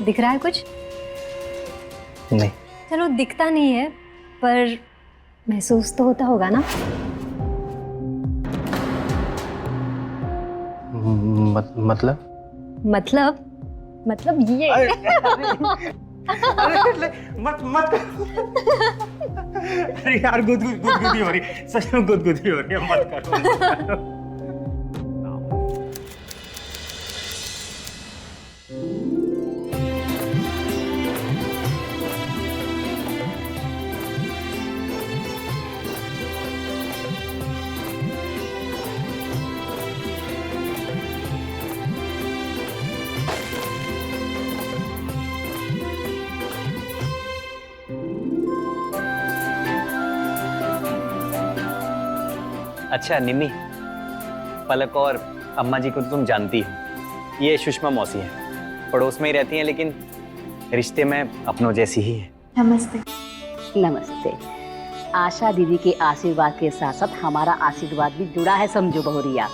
दिख रहा है कुछ? नहीं। चलो दिखता नहीं है पर महसूस तो होता होगा ना? मतलब ये। मत अरे यार गुदगुदी हो रही, सच में गुदगुदी हो रही है, मत करो। अच्छा निम्मी, पलक और अम्मा जी को तो तुम जानती हो, ये सुषमा मौसी है, पड़ोस में ही रहती हैं लेकिन रिश्ते में अपनों जैसी ही है। नमस्ते। नमस्ते। आशा दीदी के आशीर्वाद के साथ साथ हमारा आशीर्वाद भी जुड़ा है, समझो बहुरिया।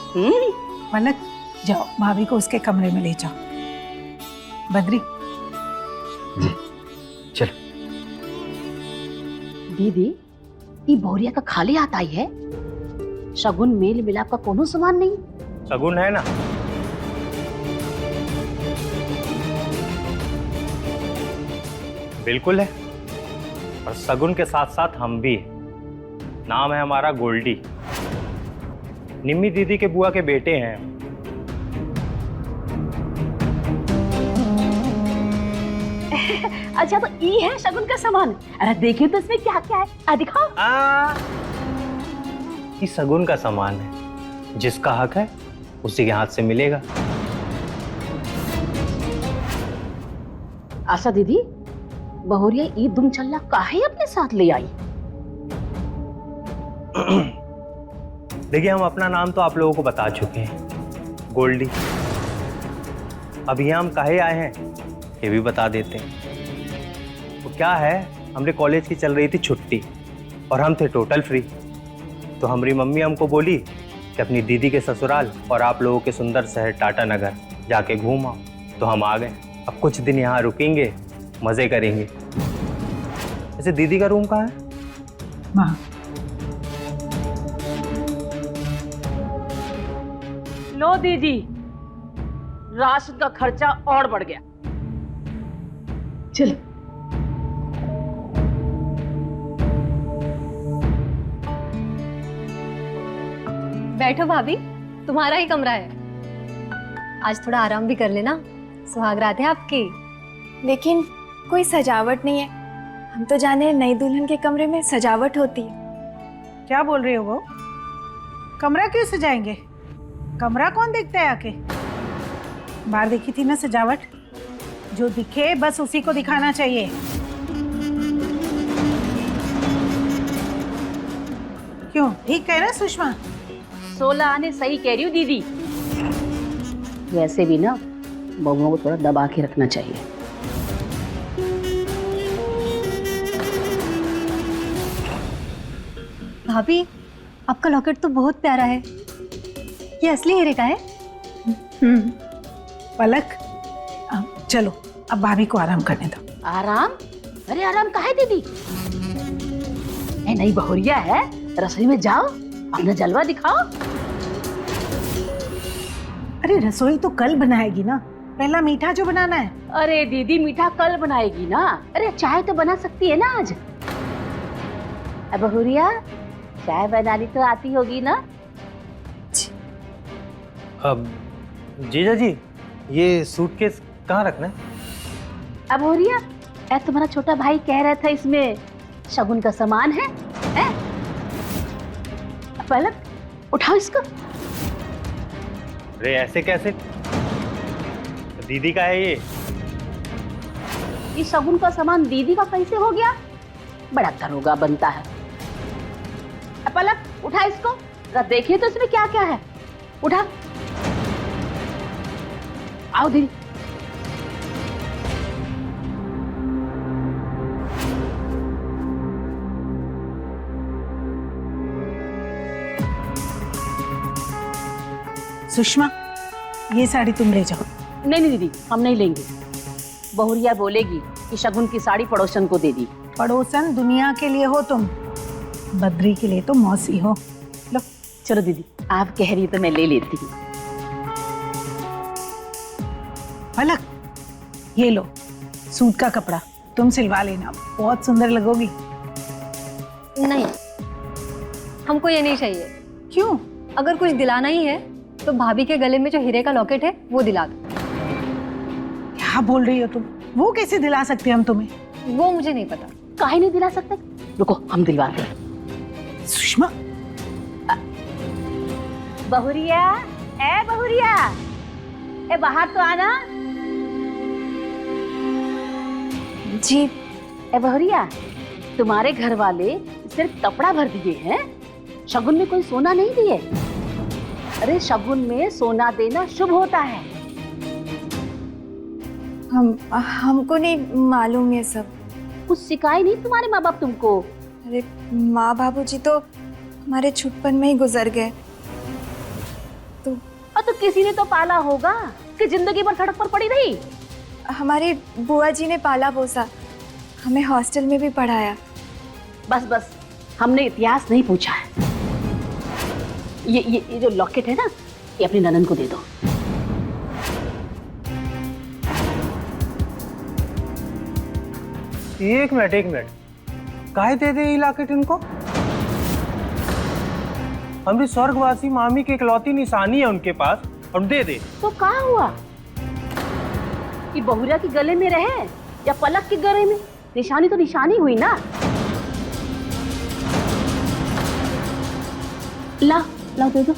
पलक जाओ, भाभी को उसके कमरे में ले जाओ। बद्री जी चलो। दीदी ये बहुरिया का खाली हाथ आई है, शगुन मेल मिलाप का कोनो सामान नहीं। शगुन है ना, बिल्कुल है, और शगुन के साथ साथ हम भी हैं। नाम है हमारा गोल्डी, निम्मी दीदी के बुआ के बेटे हैं। अच्छा तो ये है शगुन का सामान। अरे देखिए तो इसमें क्या क्या है, दिखाओ। ये शगुन का सामान है, जिसका हक है उसी के हाथ से मिलेगा। आशा दीदी, बहुरिया ई दुम चल्ला काहे अपने साथ ले आई? देखिए हम अपना नाम तो आप लोगों को बता चुके हैं, गोल्डी। अब यहाँ हम काहे आए हैं ये भी बता देते हैं। तो क्या है, हमरे कॉलेज की चल रही थी छुट्टी और हम थे टोटल फ्री। तो हमारी मम्मी हमको बोली कि अपनी दीदी के ससुराल और आप लोगों के सुंदर शहर टाटा नगर जाके घूम आओ। तो हम आ गए। अब कुछ दिन यहाँ रुकेंगे, मजे करेंगे। वैसे दीदी का रूम कहाँ है? वहाँ। लो दीदी, राशन का खर्चा और बढ़ गया। चलो। बैठो भाभी, तुम्हारा ही कमरा है, आज थोड़ा आराम भी कर लेना, सुहाग रात है आपकी। लेकिन कोई सजावट नहीं है। हम तो जाने नई दुल्हन के कमरे में सजावट होती है। क्या बोल रहे हो वो? कमरा क्यों सजाएंगे? कमरा कौन देखता है आके? बाहर देखी थी ना सजावट, जो दिखे बस उसी को दिखाना चाहिए। क्यों, ठीक कह रहा सुषमा? 16 आने सही कह रही हूँ दीदी। वैसे भी ना बहुओं को थोड़ा दबा के रखना चाहिए। भाभी आपका लॉकेट तो बहुत प्यारा है, ये असली हीरे का है? पलक चलो अब भाभी को आराम करने दो। आराम? अरे आराम काहे दीदी? नई बहुरिया है, रसोई में जाओ, अपना जलवा दिखाओ। अरे रसोई तो कल बनाएगी ना, पहला मीठा जो बनाना है। अरे दीदी मीठा कल बनाएगी ना, अरे चाय तो बना सकती है ना आज। अब बहुरिया चाय बनानी तो आती होगी ना? अब जीजा जी, ये सूटकेस कहाँ रखना है? अब बहुरिया, तुम्हारा छोटा भाई कह रहा था इसमें शगुन का सामान है? पलक उठाओ इसको। अरे ऐसे कैसे, दीदी का है ये। ये शगुन का सामान दीदी का कैसे हो गया? बड़ा दरोगा बनता है। पलक उठा इसको, जरा देखिए तो इसमें क्या क्या है। उठा, आओ दीदी। सुषमा, ये साड़ी तुम ले जाओ। नहीं नहीं दीदी, हम नहीं लेंगे। बहुरिया बोलेगी कि शगुन की साड़ी पड़ोसन को दे दी। पड़ोसन दुनिया के लिए हो तुम, बद्री के लिए तो मौसी हो। लो चलो दीदी, आप कह रही तो मैं ले लेती हूँ। पलक, ये लो सूट का कपड़ा, तुम सिलवा लेना, बहुत सुंदर लगोगी। नहीं, हमको ये नहीं चाहिए। क्यों? अगर कुछ दिलाना ही है तो भाभी के गले में जो हीरे का लॉकेट है वो दिला दो। क्या बोल रही हो तुम? वो कैसे दिला सकते हम तुम्हें? वो मुझे नहीं पता। काहे नहीं दिला सकते? रुको हम दिलवाते हैं। सुषमा, बहुरिया, ए बहुरिया, ए बाहर तो आना। जी। ए बहुरिया, तुम्हारे घर वाले सिर्फ कपड़ा भर दिए हैं, शगुन में कोई सोना नहीं दिए। अरे शगुन में सोना देना शुभ होता है। हमको नहीं मालूम ये सब। कुछ सिखाए नहीं तुम्हारे माँ बाप तुमको? अरे माँ बाबूजी तो हमारे छुटपन में ही गुजर गए। तो किसी ने तो पाला होगा कि जिंदगी भर सड़क पर पड़ी रही। हमारी बुआ जी ने पाला पोसा, हमें हॉस्टल में भी पढ़ाया। बस बस, हमने इतिहास नहीं पूछा है। ये जो लॉकेट है ना, ये अपनी ननन को दे दो। एक मिनट, काहे दे दे ये लॉकेट इनको? हमारी स्वर्गवासी मामी की इकलौती निशानी है उनके पास, और दे दे। तो कहाँ हुआ कि बहुरिया के गले में रहे या पलक के गले में? निशानी तो निशानी हुई ना। ला दे दो।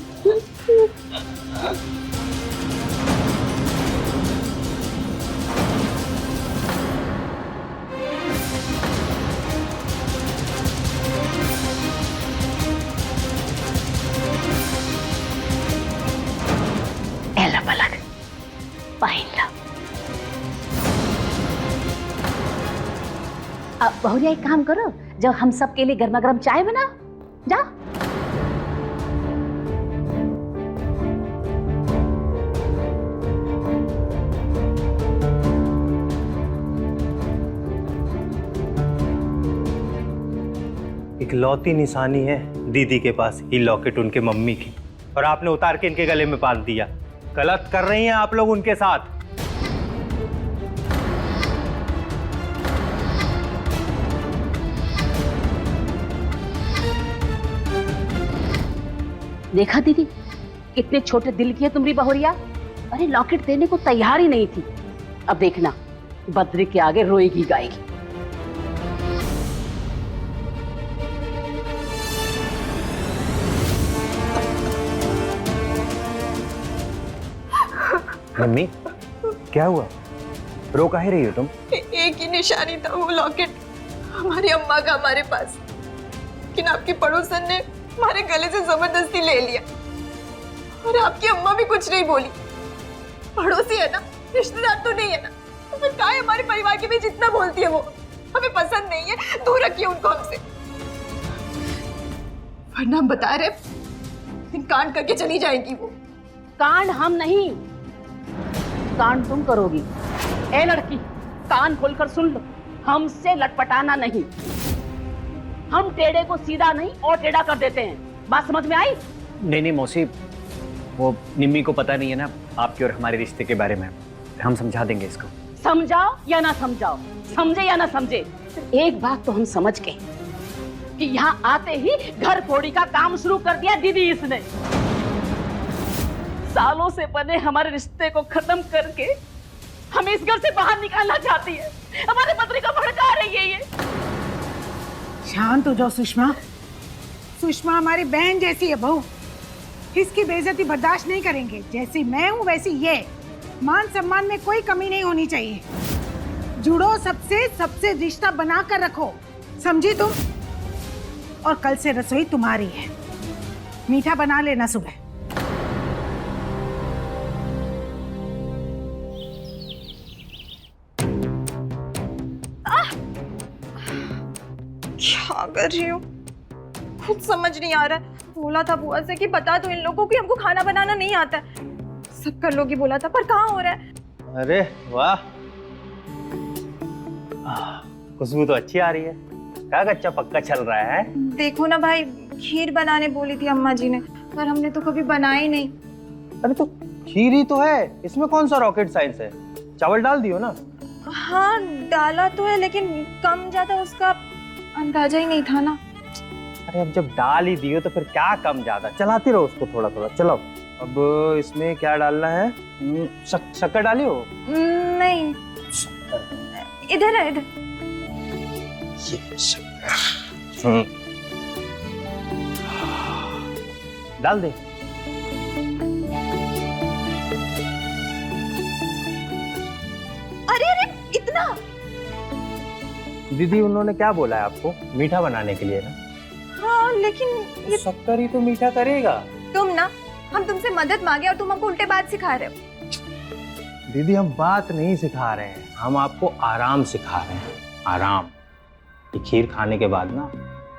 एला पलक, पहन लो। अब बहुरिया एक काम करो, जब हम सब के लिए गर्मा गर्म चाय बनाओ, जाओ। इकलौती निशानी है दीदी के पास ये लॉकेट उनके मम्मी की, और आपने उतार के इनके गले में बांध दिया। गलत कर रही हैं आप लोग उनके साथ। देखा दीदी, कितने छोटे दिल की है तुम्हारी बहुरिया। अरे लॉकेट देने को तैयार ही नहीं थी। अब देखना, बद्री के आगे रोएगी गाएगी। मम्मी, क्या हुआ? रो काहे रही हो तुम? एक ही निशानी था वो लॉकेट, हमारी अम्मा का हमारे पास, लेकिन आपकी पड़ोसन ने हमारे गले से जबरदस्ती ले लिया, और आपकी अम्मा भी कुछ नहीं बोली। पड़ोसी है ना, रिश्तेदार तो नहीं है ना, तो फिर क्या है हमारे परिवार के बीच इतना बोलती है वो? हमें पसंद नहीं है, दूर रखिए उनको हमसे, वरना हम बता रहे कांड करके चली जाएंगी वो। कांड हम नहीं, कांड तुम करोगी। ए लड़की, कान खोलकर सुन लो, हमसे लटपटाना नहीं। हम टेढ़े को सीधा नहीं और टेढ़ा कर देते हैं। बात समझ में आई? नहीं मौसी, वो निम्मी को पता नहीं है ना आपके और हमारे रिश्ते के बारे में। हम समझा देंगे इसको। समझाओ या ना समझाओ, समझे या ना समझे, एक बात तो हम समझ गए कि यहाँ आते ही घर फोड़ी का काम शुरू कर दिया दीदी इसने। सालों से बने हमारे रिश्ते को खत्म करके हमें इस घर से बाहर निकालना चाहती है। हमारे पत्नी को भड़का रही है ये। शांत हो जाओ सुषमा। सुषमा हमारी बहन जैसी है बहू, इसकी बेइज्जती बर्दाश्त नहीं करेंगे। जैसी मैं हूँ वैसी ये। मान सम्मान में कोई कमी नहीं होनी चाहिए। जुड़ो सबसे, सबसे रिश्ता बना कर रखो, समझी तुम? और कल से रसोई तुम्हारी है, मीठा बना लेना सुबह। क्या कर रही हूँ कुछ समझ नहीं आ रहा है। बोला था बुआ से कि बता दो इन लोगों कि हमको खाना बनाना नहीं आता है। सब कर लोगी बोला था, पर कहाँ हो रहा है? अरे वाह, खुशबू तो अच्छी आ रही है। क्या कच्चा पक्का चल रहा है? देखो ना भाई, खीर बनाने बोली थी अम्मा जी ने, पर हमने तो कभी बनाई नहीं। अरे तो खीर ही तो है, इसमें कौन सा रॉकेट साइंस है? चावल डाल दियो ना। हाँ डाला तो है, लेकिन कम ज्यादा उसका अंदाजा ही नहीं था ना। अरे अब जब डाल ही दियो तो फिर क्या कम ज्यादा, चलाती रहो उसको थोड़ा थोड़ा। चलो अब इसमें क्या डालना है? शक्कर डालियो? नहीं, इधर है, इधर। ये शक्कर डाल दे। अरे अरे इतना? दीदी उन्होंने क्या बोला है आपको? मीठा बनाने के लिए ना? हाँ लेकिन ये शक्कर ही तो मीठा करेगा। तुम ना, हम तुमसे मदद मांगे और तुम हमको उल्टे बात सिखा रहे हो। दीदी हम बात नहीं सिखा रहे हैं, हम आपको आराम सिखा रहे हैं। आराम। ये खीर खाने के बाद ना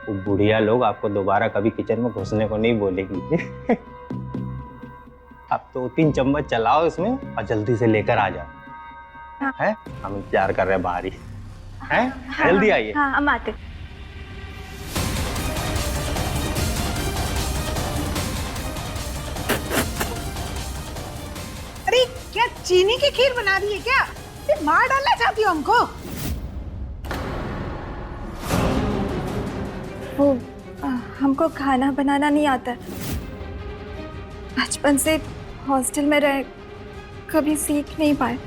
वो बुढ़िया लोग आपको दोबारा कभी किचन में घुसने को नहीं बोलेगी। अब तो 3 चम्मच चलाओ इसमें और जल्दी से लेकर आ जाओ। हाँ। है? हम इंतजार कर रहे हैं बाहर ही। हैं? जल्दी आइए। हाँ हम आते। अरे क्या चीनी की खीर बना दी है क्या? ये मार डालना चाहती हो हमको? वो हमको खाना बनाना नहीं आता। बचपन से हॉस्टल में रहे, कभी सीख नहीं पाए।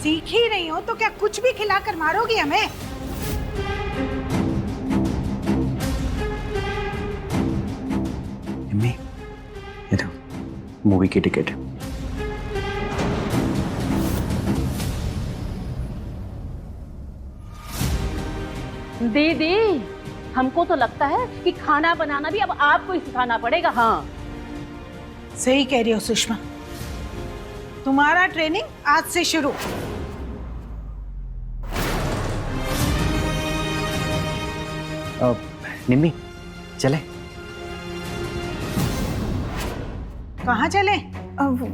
सीख ही नहीं हो तो क्या कुछ भी खिलाकर मारोगी हमें? मम्मी, ये देखो मूवी की टिकट। दीदी, हमको तो लगता है कि खाना बनाना भी अब आपको ही सिखाना पड़ेगा। हाँ सही कह रही हो सुषमा, तुम्हारा ट्रेनिंग आज से शुरू। निम्मी चले? कहाँ चले?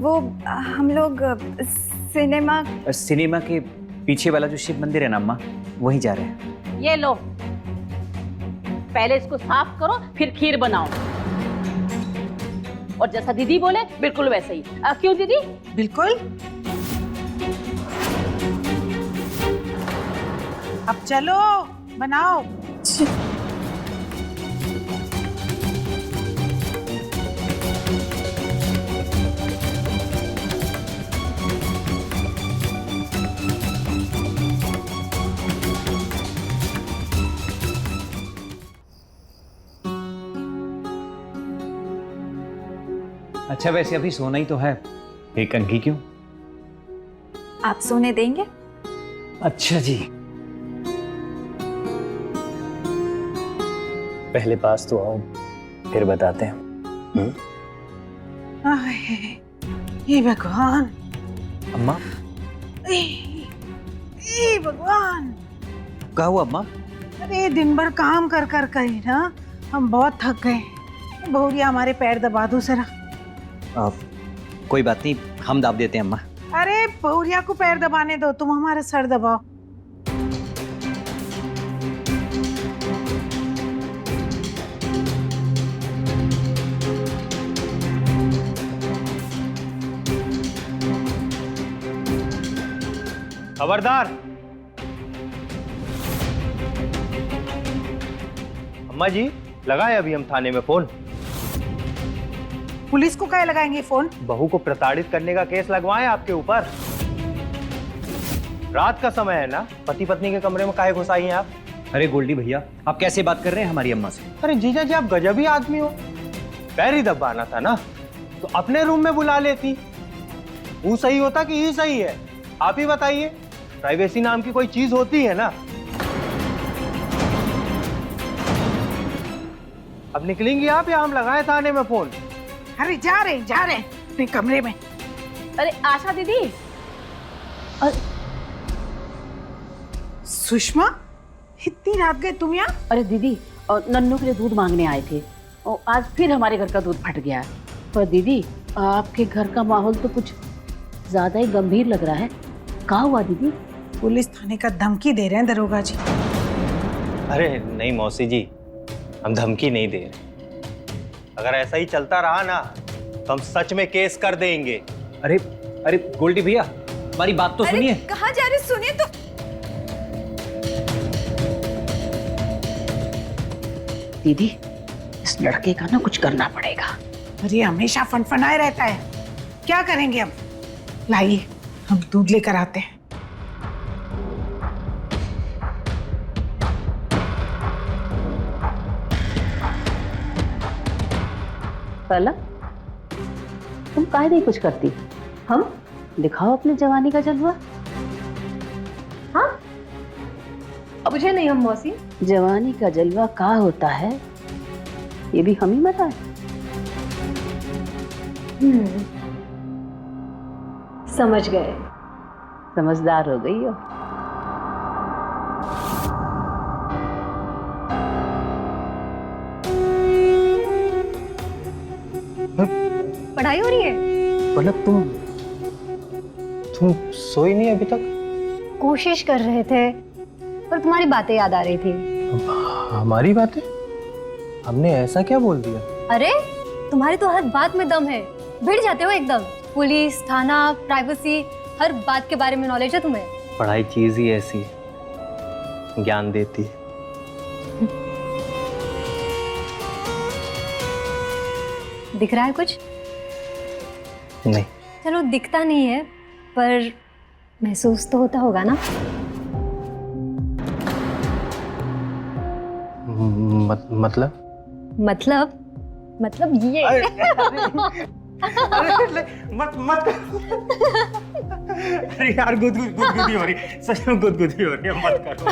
वो हम लोग सिनेमा। सिनेमा के पीछे वाला जो शिव मंदिर है ना अम्मा, वहीं जा रहे हैं। ये लो, पहले इसको साफ करो फिर खीर बनाओ। और जैसा दीदी बोले बिल्कुल वैसे ही। क्यों दीदी? बिल्कुल। अब चलो बनाओ। अच्छा वैसे अभी सोना ही तो है, एक कंघी क्यों? आप सोने देंगे? अच्छा जी, पहले पास तो आओ फिर बताते हैं। आए, ये भगवान, अम्मा ए भगवान। क्या हुआ अम्मा? अरे दिन भर काम कर कर कर ही ना हम बहुत थक गए। बहुरिया हमारे पैर दबा दो जरा। कोई बात नहीं, हम दाब देते हैं अम्मा। अरे बहुरिया को पैर दबाने दो, तुम हमारा सर दबाओ। खबरदार। अम्मा जी लगाए अभी हम थाने में फोन। पुलिस को क्या लगाएंगे फोन? बहू को प्रताड़ित करने का केस लगवाएं आपके ऊपर। रात का समय है ना, पति पत्नी के कमरे में काहे घुस आई हैं आप? अरे गोल्डी भैया, आप कैसे बात कर रहे हैं हमारी अम्मा से? अरे जीजा जी आप गजब ही आदमी हो। पैर ही दबाना था ना तो अपने रूम में बुला लेती। वो सही होता कि ये सही है? आप ही बताइए। प्राइवेसी नाम की कोई चीज होती है ना? अब निकलेंगी आप या हम लगाए थाने में फोन? अरे जा रहे अपने कमरे में। अरे आशा दीदी। सुषमा, इतनी रात गए तुम यहाँ? अरे दीदी, नन्नू के लिए दूध मांगने आए थे और आज फिर हमारे घर का दूध फट गया। पर दीदी आपके घर का माहौल तो कुछ ज्यादा ही गंभीर लग रहा है। कहा हुआ दीदी? पुलिस थाने का धमकी दे रहे हैं दरोगा जी। अरे नहीं मौसी जी, हम धमकी नहीं दे रहे। अगर ऐसा ही चलता रहा ना तो हम सच में केस कर देंगे। अरे अरे गोल्डी भैया, हमारी बात तो सुनिए। कहाँ जा रहे, सुनिए तो। दीदी, इस लड़के का ना कुछ करना पड़ेगा। अरे हमेशा फनफनाए रहता है, क्या करेंगे अब? लाइए हम दूध लेकर आते हैं। पहला तुम काहे नहीं कुछ करती? हम दिखाओ अपनी जवानी का जलवा। हाँ, अब मुझे नहीं हम मौसी। जवानी का जलवा क्या होता है ये भी हम ही बताएं। समझ गए। समझदार हो गई हो। पढ़ाई हो रही है? मतलब तुम सोई नहीं अभी तक? कोशिश कर रहे थे पर तुम्हारी बातें याद आ रही थी। हमारी बातें? हमने ऐसा क्या बोल दिया? अरे तुम्हारी तो हर बात में दम है, भिड़ जाते हो एकदम। पुलिस, थाना, प्राइवेसी, हर बात के बारे में नॉलेज है तुम्हें। पढ़ाई चीज ही ऐसी है, ज्ञान देती है। दिख रहा है कुछ? नहीं। चलो दिखता नहीं है पर महसूस तो होता होगा ना। मतलब ये। मत अरे यार गुदगुदी हो रही, सच में गुदगुदी हो रही है, मत करो।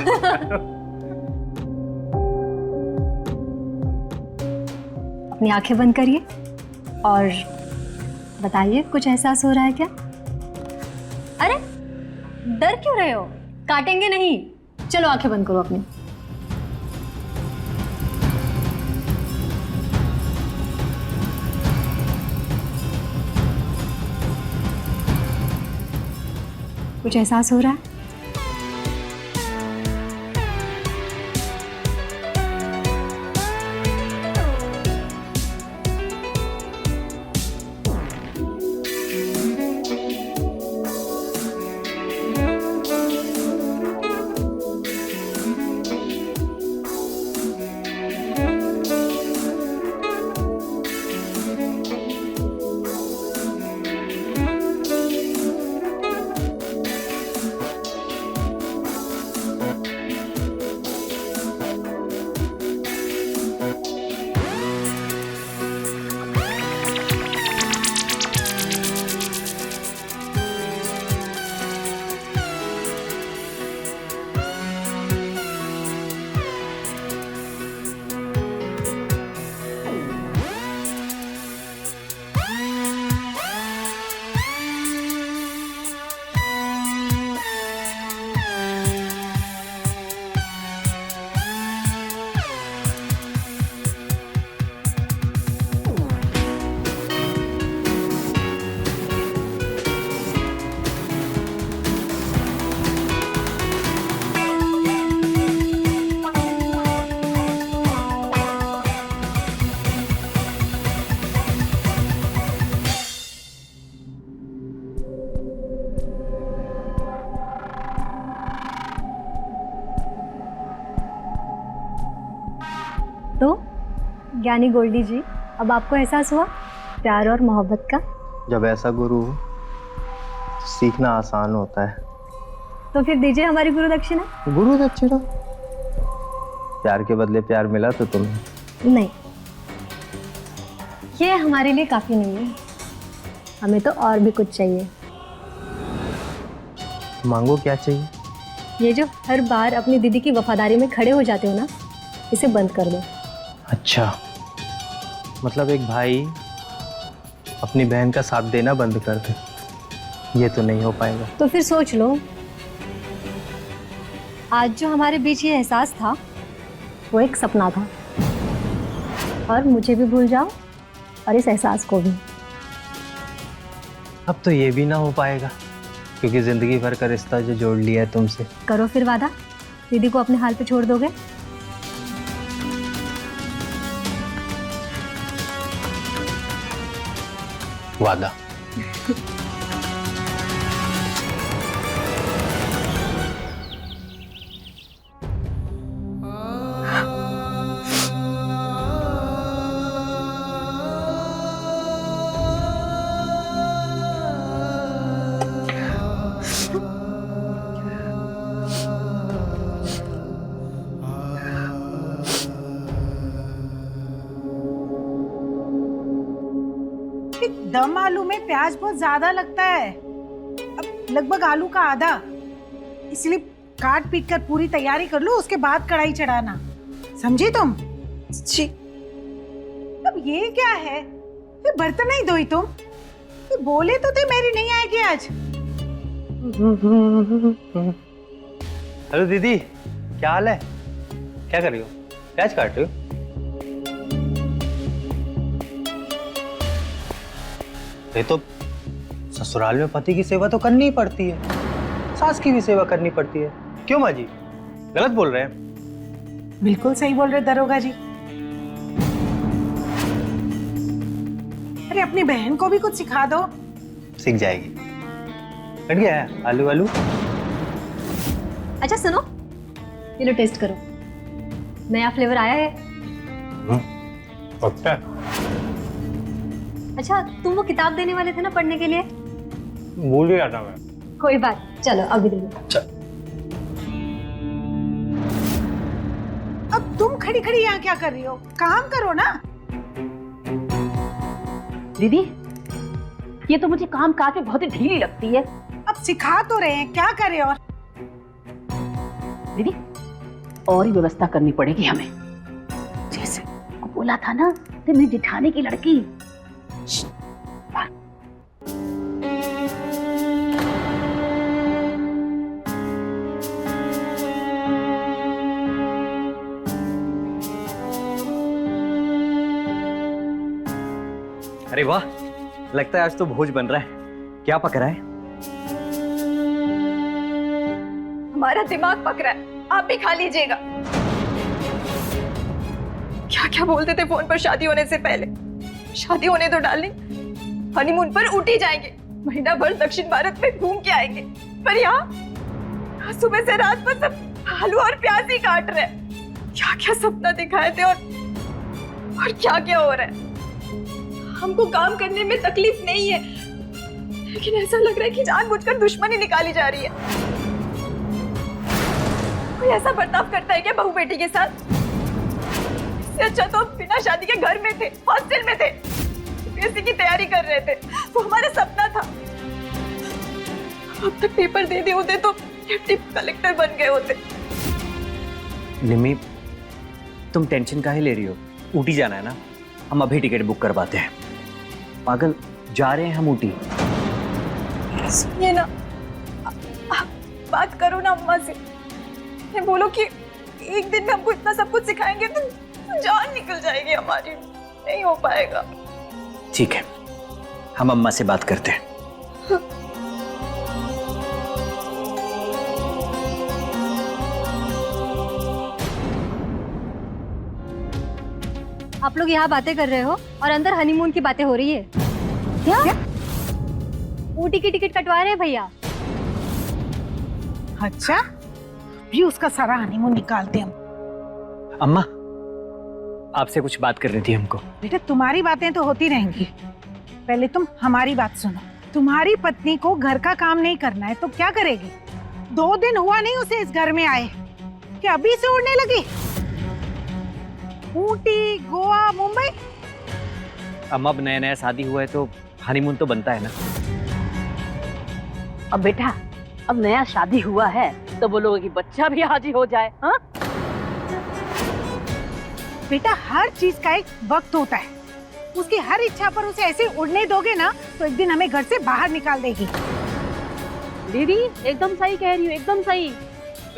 अपनी आंखें बंद करिए और बताइए कुछ एहसास हो रहा है क्या? अरे डर क्यों रहे हो? काटेंगे नहीं। चलो आंखें बंद करो अपनी। कुछ एहसास हो रहा है? तो ज्ञानी गोल्डी जी, अब आपको एहसास हुआ प्यार और मोहब्बत का? जब ऐसा गुरु हो तो सीखना आसान होता है। तो फिर दीजिए हमारी गुरु दक्षिणा। गुरु दक्षिणा? प्यार के बदले प्यार मिला तो तुम्हें? नहीं, ये हमारे लिए काफी नहीं है, हमें तो और भी कुछ चाहिए। मांगो, क्या चाहिए? ये जो हर बार अपनी दीदी की वफादारी में खड़े हो जाते हो ना, इसे बंद कर दो। अच्छा, मतलब एक भाई अपनी बहन का साथ देना बंद कर दे, ये तो नहीं हो पाएगा। तो फिर सोच लो, आज जो हमारे बीच ये एहसास था वो एक सपना था, और मुझे भी भूल जाओ और इस एहसास को भी। अब तो ये भी ना हो पाएगा। क्योंकि जिंदगी भर का रिश्ता जो जोड़ लिया है तुमसे। करो फिर वादा, दीदी को अपने हाल पे छोड़ दोगे? वादा। दम आलू में प्याज बहुत ज्यादा लगता है, अब लगभग आलू का आधा, इसलिए काट पीट कर पूरी तैयारी कर लो, उसके बाद कढ़ाई चढ़ाना, समझी तुम? जी। अब ये क्या है, ये बर्तन नहीं धोई तुम? ये बोले तो थे मेरी नहीं आएगी आज। हेलो दीदी, क्या हाल है? क्या कर रही हो? प्याज काट रही हो? ये तो ससुराल में पति की सेवा तो करनी ही पड़ती है, सास की भी सेवा करनी पड़ती है। क्यों माँ जी, गलत बोल रहे हैं? बिल्कुल सही बोल रहे दरोगा जी। अरे अपनी बहन को भी कुछ सिखा दो। सीख जाएगी। कट गया है आलू आलू। अच्छा सुनो, ये लो टेस्ट करो, नया फ्लेवर आया है। पक्का? अच्छा तुम वो किताब देने वाले थे ना पढ़ने के लिए? भूल ही आता मैं। कोई बात, चलो अभी दे दो। चल। अब तुम खड़ी खड़ी यहाँ क्या कर रही हो? काम करो ना। दीदी, ये तो मुझे काम काज में बहुत ही ढीली लगती है। अब सिखा तो रहे हैं, क्या करे और? दीदी, और ही व्यवस्था करनी पड़ेगी हमें। जैसे बोला था ना, तो मेरी जिठानी की लड़की। अरे वाह, लगता है आज तो भोज बन रहा है। क्या पक रहा है? हमारा दिमाग पक रहा है, आप भी खा लीजिएगा। क्या क्या बोलते थे फोन पर शादी होने से पहले? शादी होने दो डार्लिंग, हनीमून पर उठी जाएंगे, महीना भर दक्षिण भारत में घूम के आएंगे। पर यहाँ सुबह से रात पर सब आलू और प्याज ही काट रहे हैं। क्या क्या सपना दिखाए थे और क्या क्या हो रहा है। हमको काम करने में तकलीफ नहीं है, लेकिन ऐसा लग रहा है कि जानबूझकर दुश्मनी निकाली जा रही है। कोई ऐसा बर्ताव करता है क्या बहू बेटी के साथ? इससे अच्छा तो बिना शादी के घर में थे, हॉस्टल में थे, यूपीएससी की तैयारी कर रहे थे। वो हमारा सपना था। अब तक पेपर दे दिए होते तो डिप्टी कलेक्टर बन गए होते। निम्मी, तुम टेंशन काहे ले रही हो? ऊटी जाना है ना, हम अभी टिकट बुक करवाते हैं। पागल, जा रहे हैं हम ऊटी। सुनिए ना, आप बात करो ना अम्मा से, मैं बोलो कि एक दिन में हमको इतना सब कुछ सिखाएंगे तो जान निकल जाएगी हमारी, नहीं हो पाएगा। ठीक है, हम अम्मा से बात करते हैं। आप लोग यहाँ बातें कर रहे हो और अंदर हनीमून की बातें हो रही है। क्या? ऊटी की टिकट कटवा रहे हैं भैया। अच्छा, भी उसका सारा हनीमून निकालते हम। अम्मा, आपसे कुछ बात करनी थी हमको। बेटा, तुम्हारी बातें तो होती रहेंगी, पहले तुम हमारी बात सुनो। तुम्हारी पत्नी को घर का काम नहीं करना है तो क्या करेगी? 2 दिन हुआ नहीं उसे इस घर में आए, कि अभी से उड़ने लगी? ऊटी, गोवा, मुंबई। अम्मा, अब नया नया शादी हुआ है तो हनीमून तो बनता है ना। अब बेटा, अब नया शादी हुआ है तो बोलोगे कि बच्चा भी हाजिर हो जाए। हाँ बेटा, हर चीज का एक वक्त होता है। उसकी हर इच्छा पर उसे ऐसे उड़ने दोगे ना तो एक दिन हमें घर से बाहर निकाल देगी। दीदी, एकदम सही कह रही हो, एकदम सही।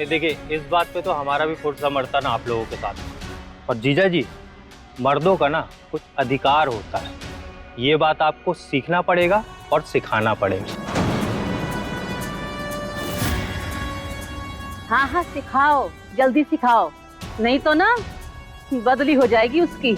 देखिए, इस बात पे तो हमारा भी फुर्सत समर्थन आप लोगों के साथ। और जीजा जी, मर्दों का ना कुछ अधिकार होता है, ये बात आपको सीखना पड़ेगा और सिखाना पड़ेगा। हाँ हाँ सिखाओ, जल्दी सिखाओ, नहीं तो ना बदली हो जाएगी उसकी।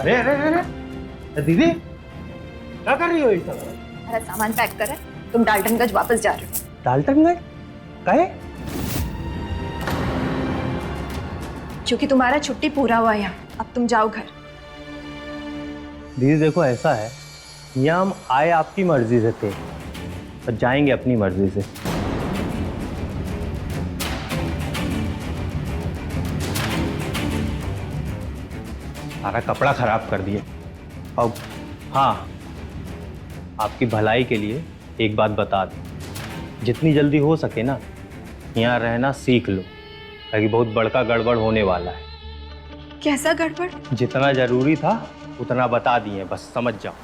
अरे अरे अरे अरे दीदी, क्या कर रही हो ये सब? मेरा सामान पैक करा, तुम डाल्टनगंज वापस जा रहे हो। डाल्टनगंज काहे? क्योंकि तुम्हारा छुट्टी पूरा हुआ यहाँ, अब तुम जाओ घर। दीदी देखो, ऐसा है, यहाँ हम आए आपकी मर्जी से थे और जाएंगे अपनी मर्जी से। सारा कपड़ा खराब कर दिए। अब हाँ, आपकी भलाई के लिए एक बात बता दें, जितनी जल्दी हो सके ना यहाँ रहना सीख लो, क्योंकि बहुत बड़का गड़बड़ होने वाला है। कैसा गड़बड़? जितना जरूरी था उतना बता दिए, बस समझ जाओ।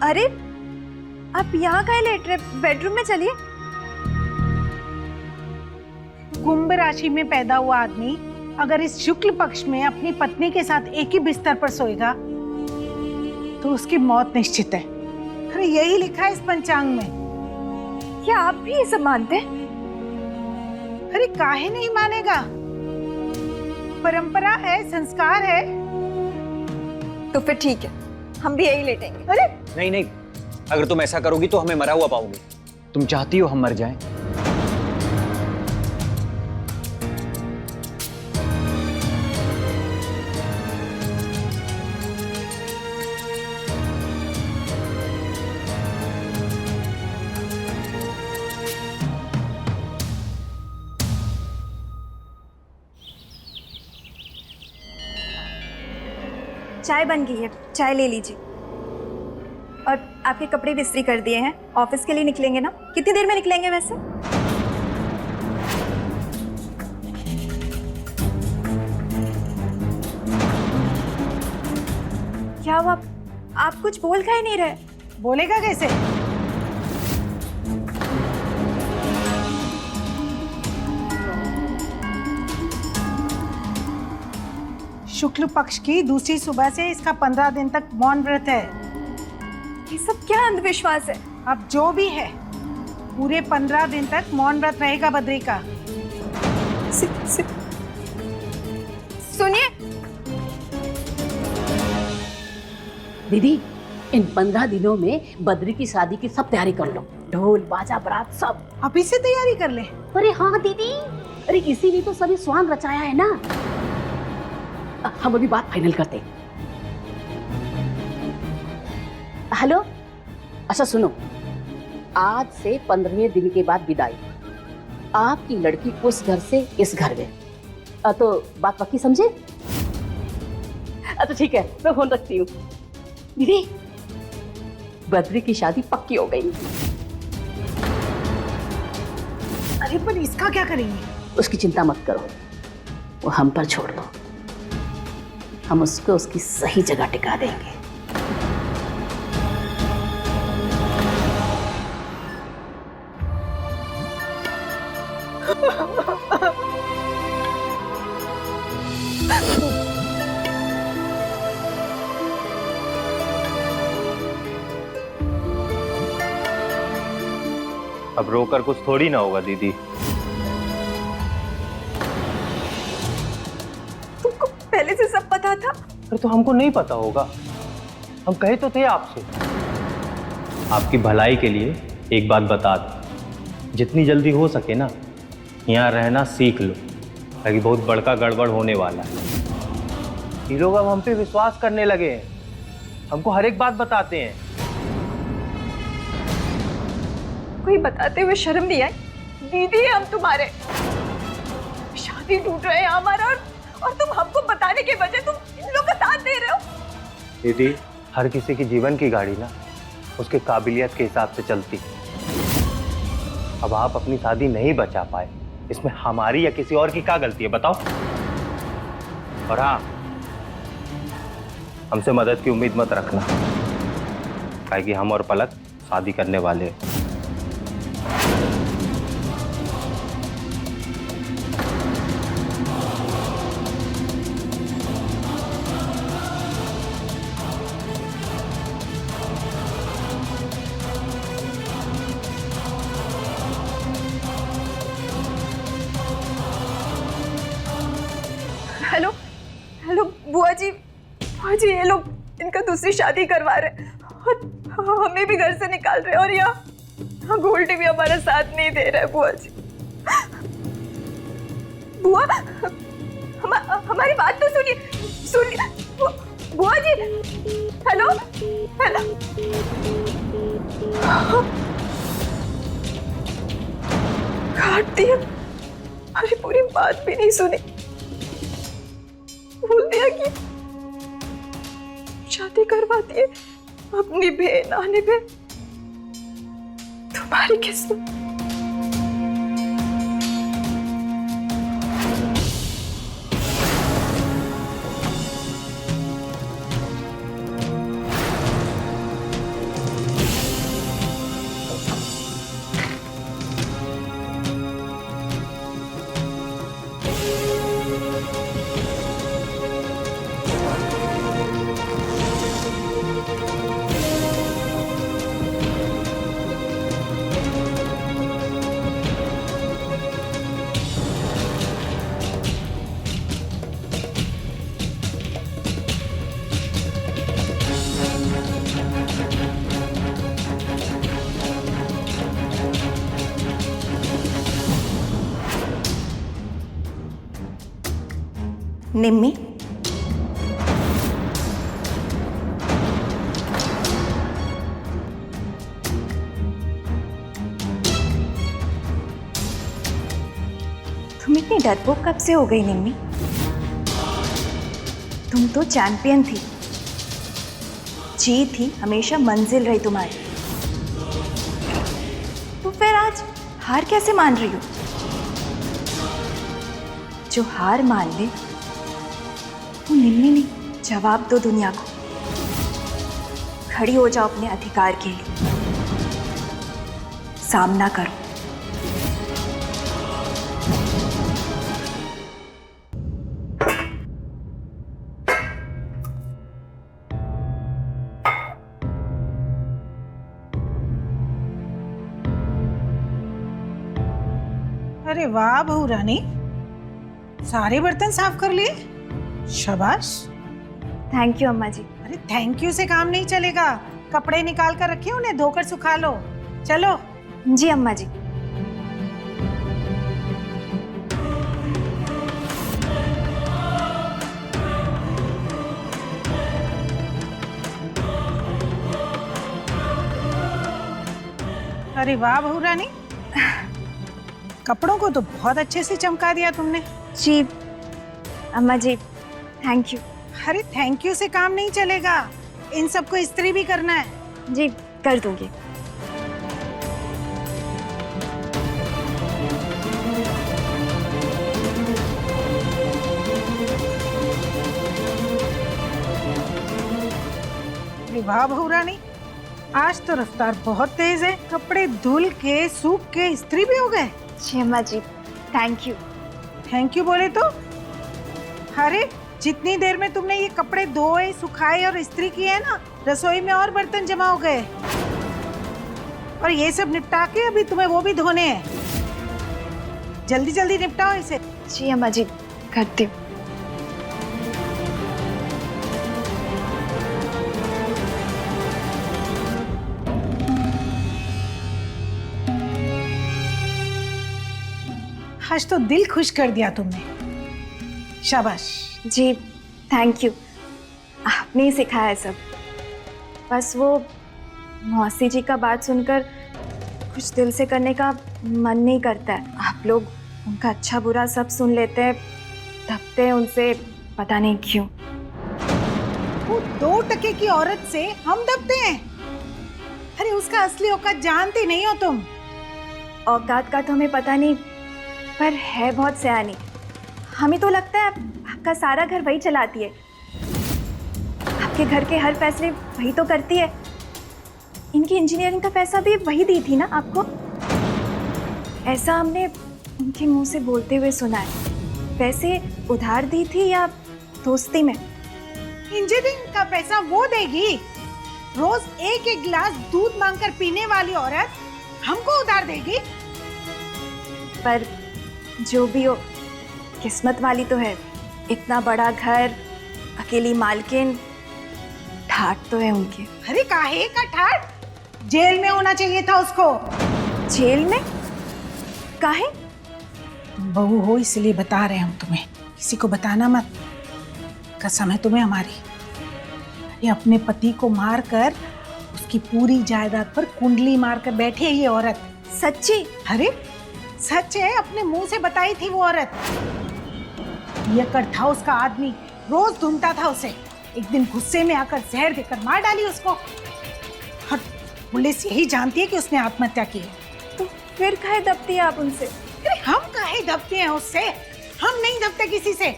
अरे आप यहाँ काहे लेट रहे? बेडरूम में चलिए। कुंभ राशि में पैदा हुआ आदमी अगर इस शुक्ल पक्ष में अपनी पत्नी के साथ एक ही बिस्तर पर सोएगा तो उसकी मौत निश्चित है। अरे यही लिखा है इस पंचांग में। क्या आप भी ये सब मानते हैं? अरे काहे नहीं मानेगा, परंपरा है, संस्कार है। तो फिर ठीक है, हम भी यही लेटेंगे। अरे नहीं नहीं, अगर तुम ऐसा करोगी तो हमें मरा हुआ पाओगे। तुम चाहती हो हम मर जाएं? चाय बन गई है, चाय ले लीजिए। और आपके कपड़े भी इस्त्री कर दिए हैं, ऑफिस के लिए निकलेंगे ना? कितनी देर में निकलेंगे वैसे? क्या हुआ, आप कुछ बोल काहे नहीं रहे? बोलेगा कैसे? शुक्ल पक्ष की दूसरी सुबह से इसका 15 दिन तक मौन व्रत है। ये सब क्या अंधविश्वास है? अब जो भी है, पूरे 15 दिन तक मौन व्रत रहेगा बद्री का। सुनिए दीदी, इन 15 दिनों में बद्री की शादी की सब तैयारी कर लो, ढोल बाजा बारात सब। अभी से तैयारी कर ले। अरे हाँ दीदी, अरे इसीलिए तो सभी स्वांग रचाया है ना। हम अभी बात फाइनल करते हैं। हेलो, अच्छा सुनो, आज से 15वें दिन के बाद विदाई। आपकी लड़की उस घर से इस घर में। तो बात पक्की समझे? अच्छा ठीक है, मैं फोन रखती हूँ। दीदी, बद्री की शादी पक्की हो गई। अरे पर इसका क्या करेंगे? उसकी चिंता मत करो, वो हम पर छोड़ दो, हम उसको उसकी सही जगह टिका देंगे। अब रोकर कुछ थोड़ी ना होगा दीदी। तुमको पहले से सब पता था? अरे तो हमको नहीं पता होगा, हम कहे तो थे आपसे। आपकी भलाई के लिए एक बात बता दें, जितनी जल्दी हो सके ना यहाँ रहना सीख लो, ताकि बहुत बड़का गड़बड़ होने वाला है। ये लोग अब हम पे विश्वास करने लगे हैं, हमको हर एक बात बताते हैं। कोई बताते हुए शर्म नहीं आई? दीदी, हम तुम्हारे शादी टूट रहे हैं हमारा, और तुम हमको बताने के बजाय तुम इन लोग का साथ दे रहे हो। दीदी, हर किसी की जीवन की गाड़ी ना उसके काबिलियत के हिसाब से चलती। अब आप अपनी शादी नहीं बचा पाए, इसमें हमारी या किसी और की क्या गलती है बताओ? और हाँ, हमसे मदद की उम्मीद मत रखना, काहे कि हम और पलक शादी करने वाले हैं। हेलो हेलो बुआ जी ये लोग इनका दूसरी शादी करवा रहे हैं और हमें भी घर से निकाल रहे हैं, और यहाँ गोल्डी भी हमारा साथ नहीं दे रहा है। बुआ जी, बुआ हमारी बात तो सुनिए बुआ जी। हेलो हेलो, काट दिया, हमारी पूरी बात भी नहीं सुनी, बोल दिया कि शादी करवाती है अपनी बहन आने पे। तुम्हारी किस्मत। निम्मी, तुम इतनी डरपोक कब से हो गई निम्मी? तुम तो चैंपियन थी, जीत ही हमेशा मंजिल रही तुम्हारी, तो फिर आज हार कैसे मान रही हो? जो हार मान ले वो निम्मी नहीं, जवाब दो दुनिया को, खड़ी हो जाओ अपने अधिकार के लिए, सामना करो। अरे वाह बहू रानी, सारे बर्तन साफ कर लिए, शाबाश। थैंक यू अम्मा जी। अरे थैंक यू से काम नहीं चलेगा, कपड़े निकाल कर रखिए, उन्हें धोकर सुखा लो। चलो। जी अम्मा जी। अरे वाह बहू रानी, कपड़ों को तो बहुत अच्छे से चमका दिया तुमने। जी अम्मा जी, थैंक यू। अरे थैंक यू से काम नहीं चलेगा, इन सबको इस्त्री भी करना है। जी कर दूंगी। अरे वाह बहू रानी, आज तो रफ्तार बहुत तेज है, कपड़े धुल के सूख के इस्त्री भी हो गए। जी अम्मा जी, थैंक यू। थैंक यू बोले तो? अरे जितनी देर में तुमने ये कपड़े धोए, सुखाए और इस्त्री किए हैं ना, रसोई में और बर्तन जमा हो गए, और ये सब निपटा के अभी तुम्हें वो भी धोने हैं। जल्दी जल्दी निपटाओ इसे। जी अम्मा जी, करती हूँ। आज तो दिल खुश कर दिया तुमने, शाबाश। जी थैंक यू, आपने ही सिखाया सब। बस वो मौसी जी का बात सुनकर कुछ दिल से करने का मन नहीं करता है। आप लोग उनका अच्छा बुरा सब सुन लेते हैं, दबते हैं उनसे, पता नहीं क्यों। वो 2 टके की औरत से हम दबते हैं? अरे उसका असली औकात जानती नहीं हो तुम। औकात का तो हमें पता नहीं, पर है बहुत सयानी। हमें तो लगता है आपका सारा घर वही चलाती है, आपके घर के हर फैसले वही तो करती है। इनकी इंजीनियरिंग का पैसा भी वही दी थी ना आपको? ऐसा हमने उनके मुंह से बोलते हुए सुना है। वैसे उधार दी थी या दोस्ती में? इंजीनियरिंग का पैसा वो देगी? रोज एक एक गिलास दूध मांगकर पीने वाली औरत हमको उधार देगी? पर जो भी हो, किस्मत वाली तो है। इतना बड़ा घर, अकेली मालकिन, ठाट तो है उनके। अरे काहे का ठाट? जेल में होना चाहिए था उसको। जेल में? काहे? तुम बहू हो इसलिए बता रहे हैं हम तुम्हें, किसी को बताना मत। कसम है तुम्हें हमारी। अरे अपने पति को मारकर उसकी पूरी जायदाद पर कुंडली मारकर बैठी है ये औरत। सच्ची? अरे सच है, अपने मुंह से बताई थी वो औरत। पियक्कड़ था उसका आदमी, रोज ढूंढता था उसे। एक दिन गुस्से में आकर जहर देकर मार डाली उसको। और पुलिस यही जानती है कि उसने आत्महत्या की है। तो फिर काहे दबती है आप उनसे? अरे हम काहे दबते हैं उससे? हम नहीं दबते किसी से।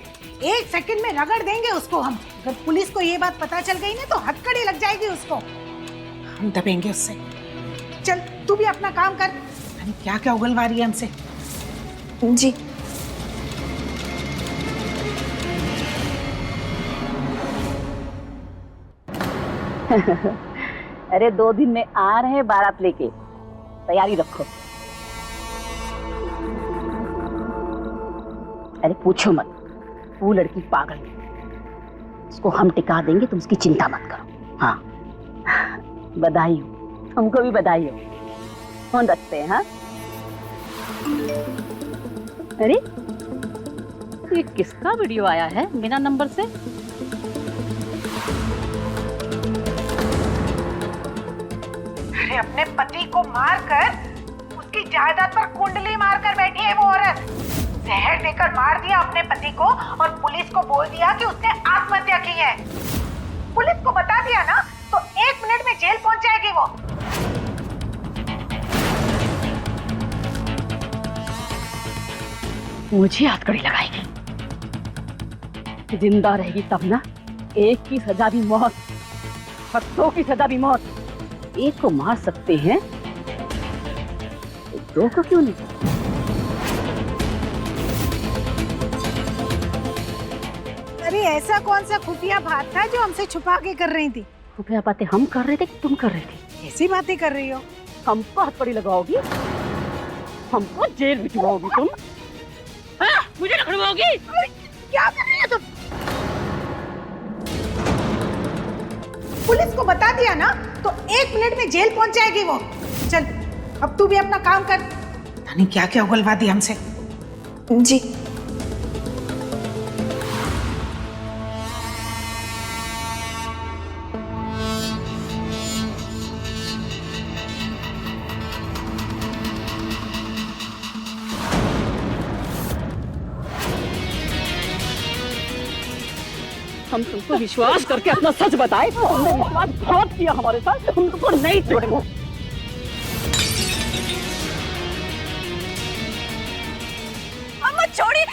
1 सेकंड में रगड़ देंगे उसको हम। अगर पुलिस को ये बात पता चल गई ना तो हथकड़ी लग जाएगी उसको। हम दबेंगे उससे। चल तू भी अपना काम कर। अरे क्या क्या उगलवा रही है हमसे। जी। अरे 2 दिन में आ रहे हैं बारात लेके, तैयारी रखो। अरे पूछो मत, वो लड़की पागल है, उसको हम टिका देंगे, तुम उसकी चिंता मत करो। हाँ, बधाई हो, हमको भी बधाई हो। फोन रखते हैं। हाँ, अरे ये किसका वीडियो आया है बिना नंबर से? अरे अपने पति को मारकर उसकी जायदाद पर कुंडली मारकर बैठी है वो औरत। जहर देकर मार दिया अपने पति को और पुलिस को बोल दिया कि उसने आत्महत्या की है। पुलिस को बता दिया ना तो 1 मिनट में जेल पहुंच जाएगी वो। मुझे हथकड़ी लगाएगी। जिंदा रहेगी तब ना। एक की सजा भी मौत, 2 की सजा भी मौत। एक को मार सकते हैं, 2 को क्यों नहीं? अरे ऐसा कौन सा खुफिया बात था जो हमसे छुपा के कर रही थी? खुफिया बातें हम कर रहे थे कि तुम कर रहे थे? ऐसी बातें कर रही हो? हमको हथकड़ी लगाओगी, हमको जेल भिजवाओगी तुम? हाँ, मुझे लड़वाओगी? क्या कर रही हो तुम? पुलिस को बता दिया ना तो 1 मिनट में जेल पहुंच जाएगी वो। चल अब तू भी अपना काम कर। पता नहीं क्या क्या उगलवा दी हमसे। जी। हम तुमको विश्वास करके अपना सच बताए, हमने विश्वास बहुत किया हमारे साथ, हम तुमको नहीं छोड़ेंगे। अम्मा छोड़िए।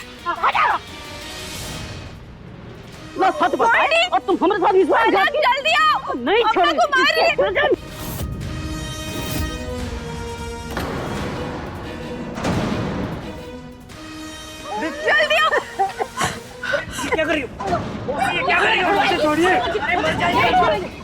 मैं सच बताए और तुम हमारे साथ विश्वास करके जल्दी आओ, नहीं छोड़ेंगे। जल्दी आओ। क्या कर रही हो? ये क्या कर रही हो? मुझे छोड़िए। अरे मर जाइए।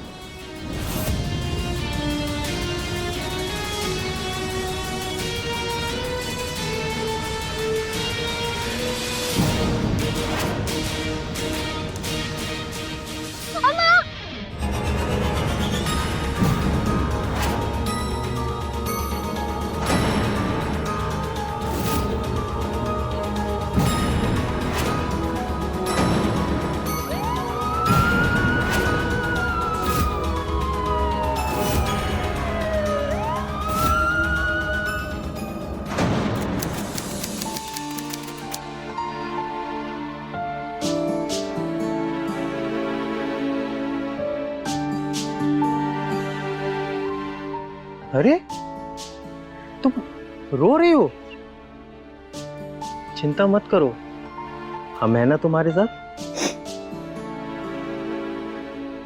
अरे तुम रो रही हो? चिंता मत करो, हम है ना तुम्हारे साथ।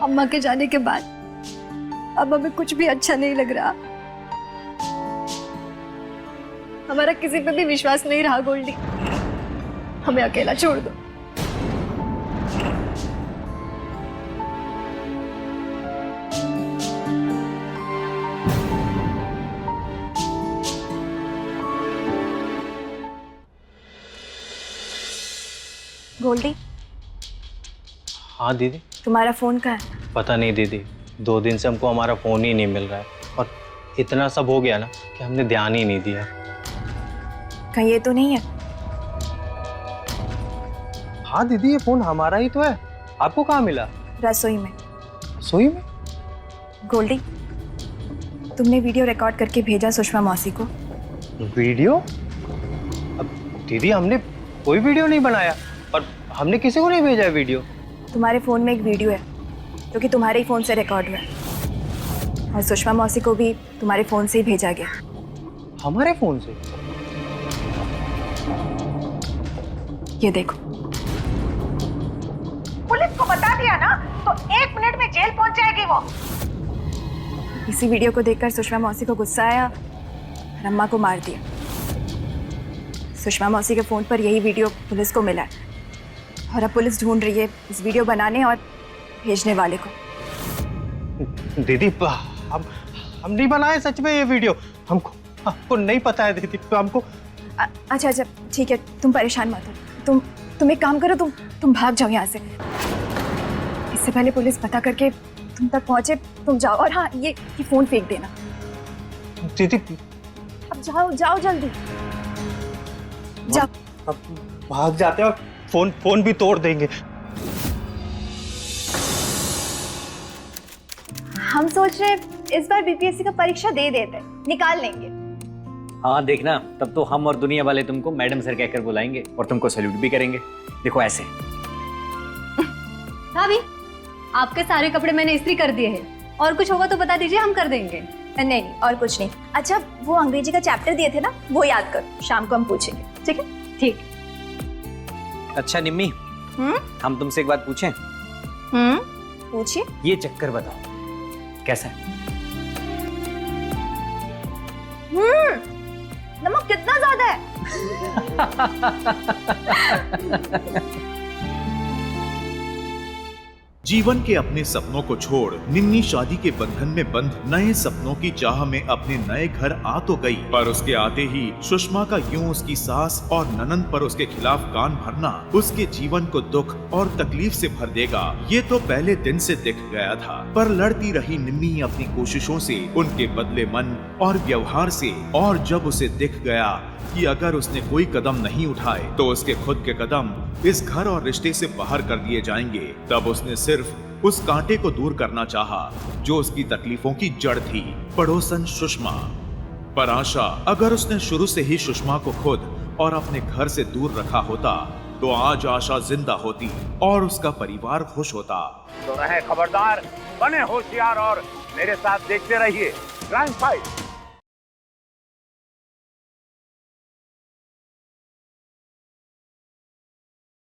अम्मा के जाने के बाद अब हमें कुछ भी अच्छा नहीं लग रहा। हमारा किसी पे भी विश्वास नहीं रहा गोल्डी, हमें अकेला छोड़ दो। गोल्डी, हाँ दीदी। तुम्हारा फोन कहाँ है? पता नहीं दीदी, 2 दिन से हमको हमारा फोन ही नहीं मिल रहा है और इतना सब हो गया ना कि हमने ध्यान ही नहीं दिया। कहीं ये तो नहीं है? हाँ दीदी, ये फोन हमारा ही तो है। आपको कहाँ मिला? रसोई में। सोई में? गोल्डी, तुमने वीडियो रिकॉर्ड करके भेजा सुषमा मौसी को? वीडियो? अब दीदी हमने कोई वीडियो नहीं बनाया और हमने किसी को नहीं भेजा है वीडियो। तुम्हारे फोन में एक वीडियो है जो कि तुम्हारे ही फोन से रिकॉर्ड हुआ है और सुषमा मौसी को भी तुम्हारे फोन से ही भेजा गया। हमारे फोन से? ये देखो। पुलिस को बता दिया ना तो 1 मिनट में जेल पहुंच जाएगी वो। इसी वीडियो को देखकर सुषमा मौसी को गुस्सा आया और अम्मा को मार दिया। सुषमा मौसी के फोन पर यही वीडियो पुलिस को मिला है और अब पुलिस ढूंढ रही है इस वीडियो बनाने और भेजने वाले को। दीदी हम नहीं बनाए सच में ये वीडियो, हमको नहीं पता है दीदी, हमको। अच्छा अच्छा ठीक है, तुम परेशान मत हो। तुम एक काम करो, तुम भाग जाओ यहाँ से। इससे पहले पुलिस पता करके तुम तक पहुंचे, तुम जाओ। और हाँ, ये फोन फेंक देना। दीदी अब जाओ जल्दी जाओ। अब भाग जाते हैं और फोन भी तोड़ देंगे। हम सोच रहे इस बार बीपीएससी का परीक्षा दे देते, निकाल लेंगे। हाँ देखना, तब तो हम और दुनिया वाले तुमको मैडम सर कहकर बुलाएंगे और तुमको सैल्यूट भी करेंगे। देखो ऐसे। भाभी, आपके सारे कपड़े मैंने इस्त्री कर दिए हैं, और कुछ होगा तो बता दीजिए, हम कर देंगे। नहीं और कुछ नहीं। अच्छा, वो अंग्रेजी का चैप्टर दिए थे ना, वो याद करो, शाम को हम पूछेंगे। ठीक है? ठीक। अच्छा निम्मी, हम तुमसे एक बात पूछें? पूछिए। ये चक्कर बताओ कैसा है? नमक कितना ज्यादा है? जीवन के अपने सपनों को छोड़ निन्नी शादी के बंधन में बंध नए सपनों की चाह में अपने नए घर आ तो गई, पर उसके आते ही सुषमा का यूं उसकी सास और ननंद पर उसके खिलाफ कान भरना उसके जीवन को दुख और तकलीफ से भर देगा। ये तो पहले दिन से दिख गया था, पर लड़ती रही निन्नी अपनी कोशिशों से, उनके बदले मन और व्यवहार से। और जब उसे दिख गया कि अगर उसने कोई कदम नहीं उठाए तो उसके खुद के कदम इस घर और रिश्ते से बाहर कर दिए जाएंगे, तब उसने सिर्फ उस कांटे को दूर करना चाहा जो उसकी तकलीफों की जड़ थी, पड़ोसन सुषमा। पर आशा, अगर उसने शुरू से ही सुषमा को खुद और अपने घर से दूर रखा होता तो आज आशा जिंदा होती और उसका परिवार खुश होता। तो रहे खबरदार, बने होशियार और मेरे साथ देखते रहिए क्राइम फाइट।